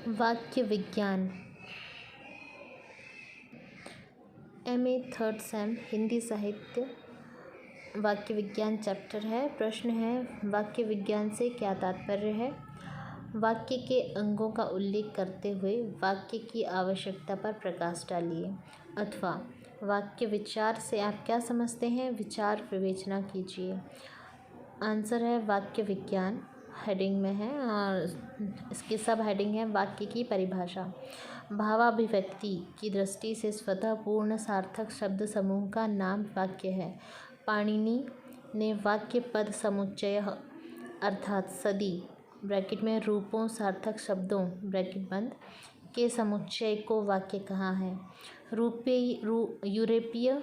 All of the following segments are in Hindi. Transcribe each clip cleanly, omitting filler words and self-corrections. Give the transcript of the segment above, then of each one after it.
वाक्य विज्ञान MA 3rd सेम हिंदी साहित्य वाक्य विज्ञान चैप्टर है। प्रश्न है, वाक्य विज्ञान से क्या तात्पर्य है? वाक्य के अंगों का उल्लेख करते हुए वाक्य की आवश्यकता पर प्रकाश डालिए। अथवा वाक्य विचार से आप क्या समझते हैं? विचार विवेचना कीजिए। आंसर है वाक्य विज्ञान, हेडिंग में है और इसकी सब हेडिंग है वाक्य की परिभाषा। भावाभिव्यक्ति की दृष्टि से स्वतः पूर्ण सार्थक शब्द समूह का नाम वाक्य है। पाणिनि ने वाक्य पद समुच्चय अर्थात सदी ब्रैकेट में रूपों सार्थक शब्दों ब्रैकेट बंद के समुच्चय को वाक्य कहा है। यूरोपीय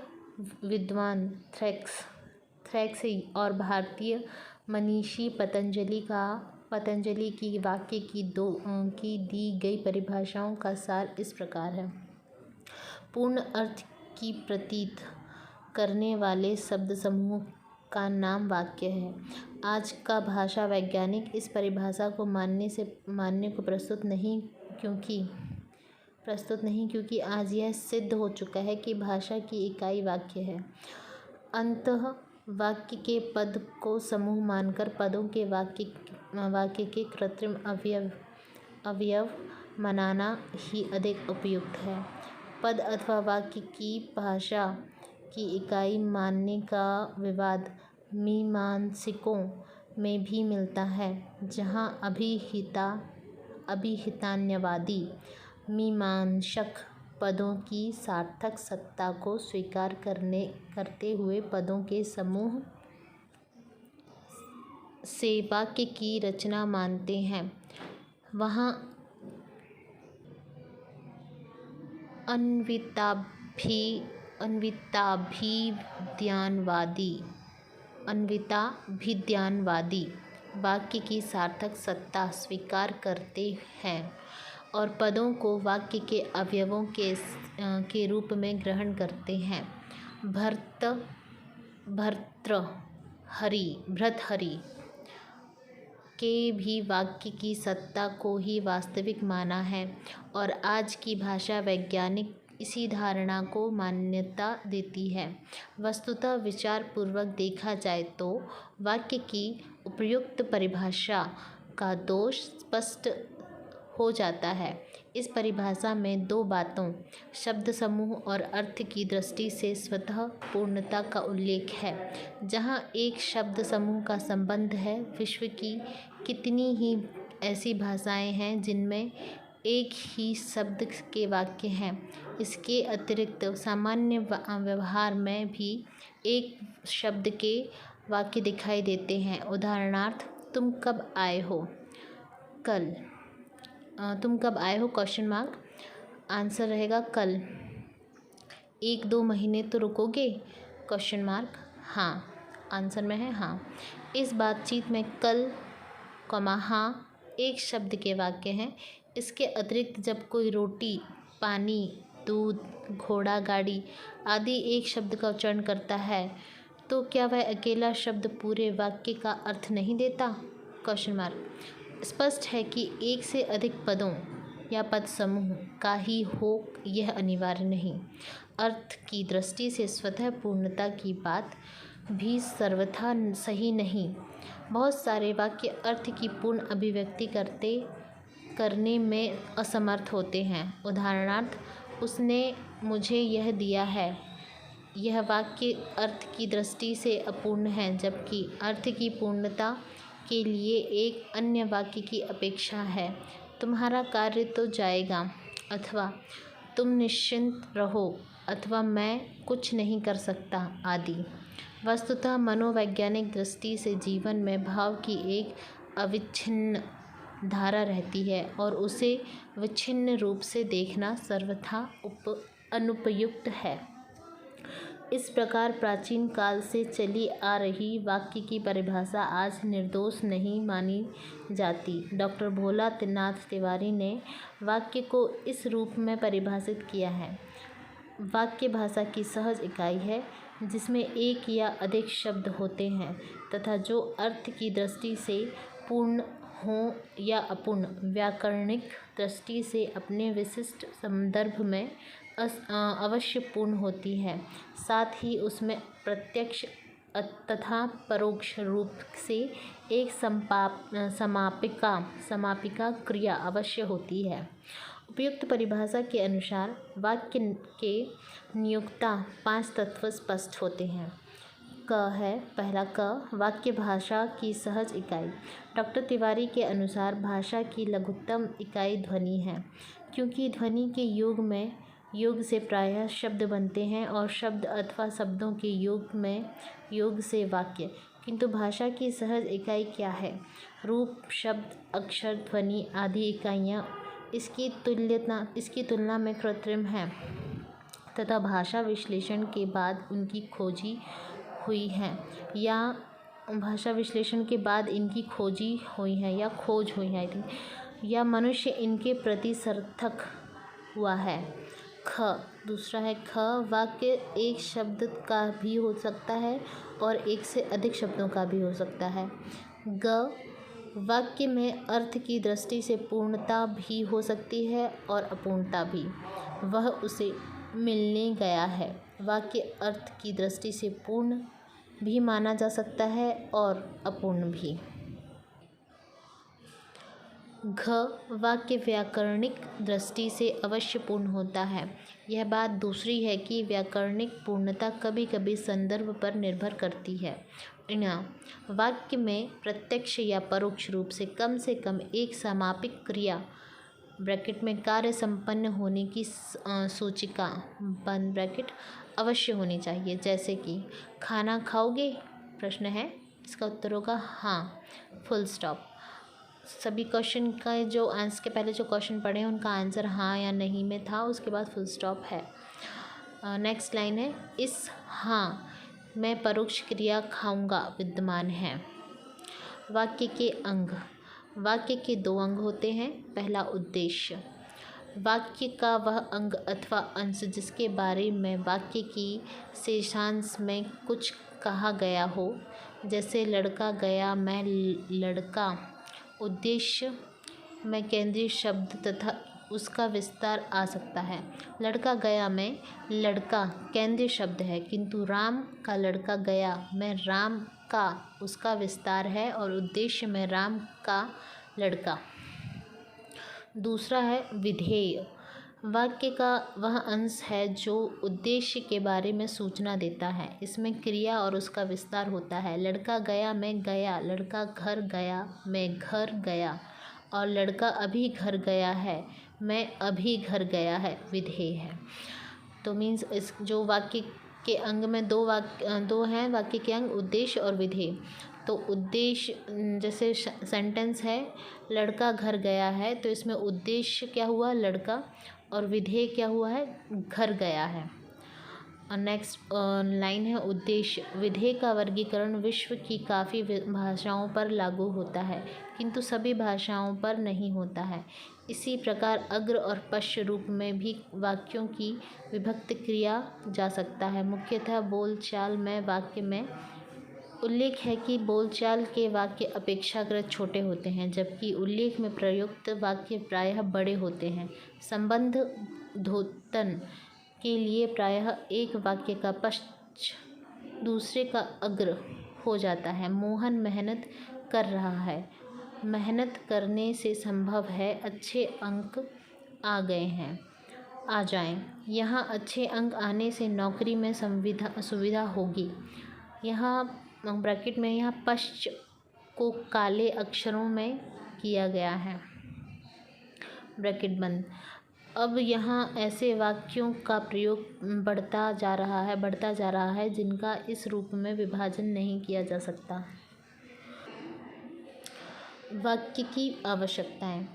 विद्वान थ्रैक्स और भारतीय मनीषी पतंजलि की वाक्य की दी गई परिभाषाओं का सार इस प्रकार है। पूर्ण अर्थ की प्रतीत करने वाले शब्द समूह का नाम वाक्य है। आज का भाषा वैज्ञानिक इस परिभाषा को मानने को प्रस्तुत नहीं क्योंकि आज यह सिद्ध हो चुका है कि भाषा की इकाई वाक्य है। अंततः वाक्य के पद को समूह मानकर पदों के वाक्य के कृत्रिम अवयव मनाना ही अधिक उपयुक्त है। पद अथवा वाक्य की भाषा की इकाई मानने का विवाद मीमांसकों में भी मिलता है, जहाँ अभिहितान्यवादी मीमांसक पदों की सार्थक सत्ता को स्वीकार करते हुए पदों के समूह से वाक्य की रचना मानते हैं, वहाँ अन्विताभिज्ञानवादी वाक्य की सार्थक सत्ता स्वीकार करते हैं और पदों को वाक्य के अवयवों के रूप में ग्रहण करते हैं। भर्तृहरि के भी वाक्य की सत्ता को ही वास्तविक माना है और आज की भाषा वैज्ञानिक इसी धारणा को मान्यता देती है। वस्तुतः विचार पूर्वक देखा जाए तो वाक्य की उपयुक्त परिभाषा का दोष स्पष्ट हो जाता है। इस परिभाषा में दो बातों शब्द समूह और अर्थ की दृष्टि से स्वतः पूर्णता का उल्लेख है। जहाँ एक शब्द समूह का संबंध है, विश्व की कितनी ही ऐसी भाषाएं हैं जिनमें एक ही शब्द के वाक्य हैं। इसके अतिरिक्त सामान्य व्यवहार में भी एक शब्द के वाक्य दिखाई देते हैं। उदाहरणार्थ, तुम कब आए हो? कल। तुम कब आए हो? Question mark. आंसर रहेगा कल। 1-2 महीने तो रुकोगे? Question mark. हाँ, आंसर में है हाँ। इस बातचीत में कल हाँ एक शब्द के वाक्य हैं। इसके अतिरिक्त जब कोई रोटी, पानी, दूध, घोड़ा, गाड़ी आदि एक शब्द का उच्चारण करता है तो क्या वह अकेला शब्द पूरे वाक्य का अर्थ नहीं देता? Question mark. स्पष्ट है कि एक से अधिक पदों या पद समूह का ही हो यह अनिवार्य नहीं। अर्थ की दृष्टि से स्वतः पूर्णता की बात भी सर्वथा सही नहीं। बहुत सारे वाक्य अर्थ की पूर्ण अभिव्यक्ति करने में असमर्थ होते हैं। उदाहरणार्थ, उसने मुझे यह दिया है। यह वाक्य अर्थ की दृष्टि से अपूर्ण है, जबकि अर्थ की पूर्णता के लिए एक अन्य वाक्य की अपेक्षा है। तुम्हारा कार्य तो जाएगा, अथवा तुम निश्चिंत रहो, अथवा मैं कुछ नहीं कर सकता आदि। वस्तुतः मनोवैज्ञानिक दृष्टि से जीवन में भाव की एक अविच्छिन्न धारा रहती है और उसे विच्छिन्न रूप से देखना सर्वथा अनुपयुक्त है। इस प्रकार प्राचीन काल से चली आ रही वाक्य की परिभाषा आज निर्दोष नहीं मानी जाती। डॉक्टर भोला नाथ तिवारी ने वाक्य को इस रूप में परिभाषित किया है। वाक्य भाषा की सहज इकाई है जिसमें एक या अधिक शब्द होते हैं तथा जो अर्थ की दृष्टि से पूर्ण हों या अपूर्ण, व्याकरणिक दृष्टि से अपने विशिष्ट संदर्भ में अवश्य पूर्ण होती है। साथ ही उसमें प्रत्यक्ष तथा परोक्ष रूप से एक समापिका क्रिया अवश्य होती है। उपयुक्त परिभाषा के अनुसार वाक्य के नियोक्ता 5 तत्व स्पष्ट होते हैं। पहला क, वाक्य भाषा की सहज इकाई। डॉक्टर तिवारी के अनुसार भाषा की लघुत्तम इकाई ध्वनि है, क्योंकि ध्वनि के योग से प्रायः शब्द बनते हैं और शब्द अथवा शब्दों के योग से वाक्य। किंतु भाषा की सहज इकाई क्या है? रूप, शब्द, अक्षर, ध्वनि आदि इकाइयाँ इसकी तुलना में कृत्रिम हैं तथा भाषा विश्लेषण के बाद उनकी खोजी हुई है या खोज हुई है या मनुष्य इनके प्रति सार्थक हुआ है। दूसरा है ख, वाक्य एक शब्द का भी हो सकता है और एक से अधिक शब्दों का भी हो सकता है। ग, वाक्य में अर्थ की दृष्टि से पूर्णता भी हो सकती है और अपूर्णता भी। वह उसे मिलने गया है। वाक्य अर्थ की दृष्टि से पूर्ण भी माना जा सकता है और अपूर्ण भी। घ, वाक्य व्याकरणिक दृष्टि से अवश्य पूर्ण होता है। यह बात दूसरी है कि व्याकरणिक पूर्णता कभी कभी संदर्भ पर निर्भर करती है। वाक्य में प्रत्यक्ष या परोक्ष रूप से कम एक समापिक क्रिया ब्रैकेट में कार्य संपन्न होने की सूचिका बंद ब्रैकेट अवश्य होनी चाहिए। जैसे कि खाना खाओगे? प्रश्न है, इसका उत्तर होगा हाँ, फुल स्टॉप। सभी क्वेश्चन का जो आंसर के पहले जो क्वेश्चन पढ़े हैं उनका आंसर हाँ या नहीं में था, उसके बाद फुल स्टॉप है। नेक्स्ट लाइन है, इस हाँ में परोक्ष क्रिया खाऊंगा विद्यमान है। वाक्य के अंग। वाक्य के 2 अंग होते हैं। पहला उद्देश्य। वाक्य का वह अंग अथवा अंश जिसके बारे में वाक्य की शेषांश में कुछ कहा गया हो, जैसे लड़का गया, मैं लड़का। उद्देश्य में केंद्रीय शब्द तथा उसका विस्तार आ सकता है। लड़का गया में लड़का केंद्रीय शब्द है, किंतु राम का लड़का गया में राम का उसका विस्तार है और उद्देश्य में राम का लड़का। दूसरा है विधेय। वाक्य का वह अंश है जो उद्देश्य के बारे में सूचना देता है। इसमें क्रिया और उसका विस्तार होता है। लड़का गया में गया, लड़का घर गया में घर गया और लड़का अभी घर गया है में अभी घर गया है विधेय है। तो मीन्स इस जो वाक्य के अंग में दो हैं वाक्य के अंग, उद्देश्य और विधेय। तो उद्देश्य जैसे सेंटेंस है लड़का घर गया है, तो इसमें उद्देश्य क्या हुआ? लड़का, और विधेय क्या हुआ है? घर गया है। और नेक्स्ट लाइन है उद्देश्य। विधेय का वर्गीकरण विश्व की काफ़ी भाषाओं पर लागू होता है, किंतु सभी भाषाओं पर नहीं होता है। इसी प्रकार अग्र और पश्च रूप में भी वाक्यों की विभक्त किया जा सकता है। मुख्यतः बोलचाल में वाक्य में उल्लेख है कि बोलचाल के वाक्य अपेक्षाकृत छोटे होते हैं, जबकि उल्लेख में प्रयुक्त वाक्य प्रायः बड़े होते हैं। संबंध द्योतन के लिए प्रायः एक वाक्य का पश्च दूसरे का अग्र हो जाता है। मोहन मेहनत कर रहा है। मेहनत करने से संभव है अच्छे अंक आ जाएं। यहाँ अच्छे अंक आने से नौकरी में सुविधा होगी। यहाँ ब्रैकेट में यहाँ पश्च को काले अक्षरों में किया गया है, ब्रैकेट बंद। अब यहाँ ऐसे वाक्यों का प्रयोग बढ़ता जा रहा है जिनका इस रूप में विभाजन नहीं किया जा सकता। वाक्य की आवश्यकताएं।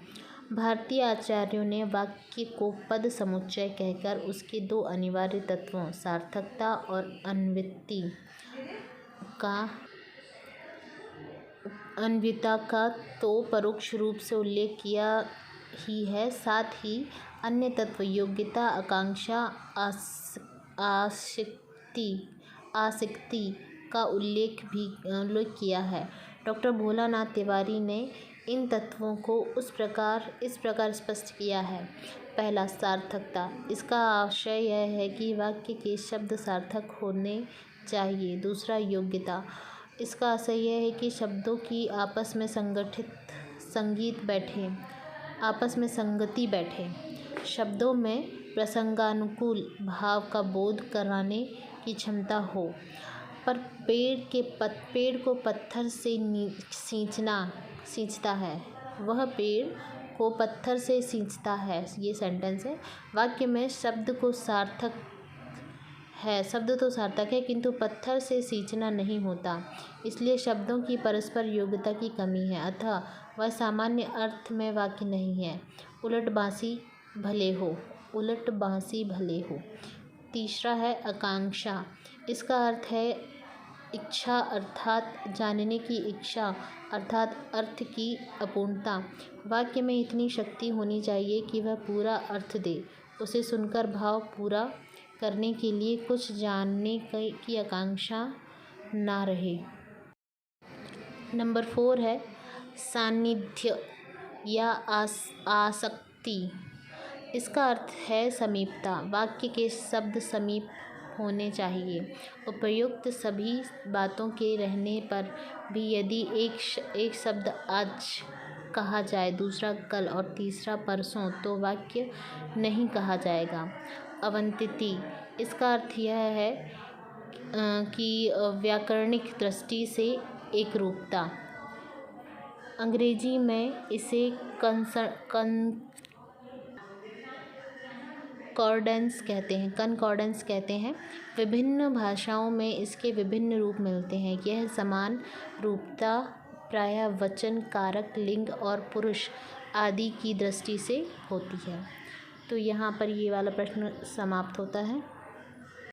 भारतीय आचार्यों ने वाक्य को पद समुच्चय कहकर उसके 2 अनिवार्य तत्वों सार्थकता और अन्वयिता का तो परोक्ष रूप से उल्लेख किया ही है, साथ ही अन्य तत्व योग्यता, आकांक्षा, आसक्ति का उल्लेख किया है। डॉक्टर भोलानाथ तिवारी ने इन तत्वों को इस प्रकार स्पष्ट किया है। पहला, सार्थकता। इसका आशय यह है कि वाक्य के शब्द सार्थक होने चाहिए। दूसरा, योग्यता। इसका आशय यह है कि शब्दों की आपस में संगति बैठे, शब्दों में प्रसंगानुकूल भाव का बोध कराने की क्षमता हो। पर पेड़ को पत्थर से सींचता है, वह पेड़ को पत्थर से सींचता है। ये सेंटेंस है। वाक्य में शब्द तो सार्थक है किंतु पत्थर से सींचना नहीं होता, इसलिए शब्दों की परस्पर योग्यता की कमी है, अतः वह सामान्य अर्थ में वाक्य नहीं है। उलट बांसी भले हो। तीसरा है आकांक्षा। इसका अर्थ है इच्छा, अर्थात जानने की इच्छा, अर्थात अर्थ की अपूर्णता। वाक्य में इतनी शक्ति होनी चाहिए कि वह पूरा अर्थ दे, उसे सुनकर भाव पूरा करने के लिए कुछ जानने की आकांक्षा ना रहे। नंबर 4 है सान्निध्य या आसक्ति। इसका अर्थ है समीपता। वाक्य के शब्द समीप होने चाहिए। उपयुक्त सभी बातों के रहने पर भी यदि एक शब्द आज कहा जाए, दूसरा कल और तीसरा परसों, तो वाक्य नहीं कहा जाएगा। अवंतिति। इसका अर्थ यह है कि व्याकरणिक दृष्टि से एकरूपता। अंग्रेजी में इसे कनकॉर्डेंस कहते हैं। विभिन्न भाषाओं में इसके विभिन्न रूप मिलते हैं। यह समान रूपता प्रायः वचन, कारक, लिंग और पुरुष आदि की दृष्टि से होती है। तो यहाँ पर ये वाला प्रश्न समाप्त होता है।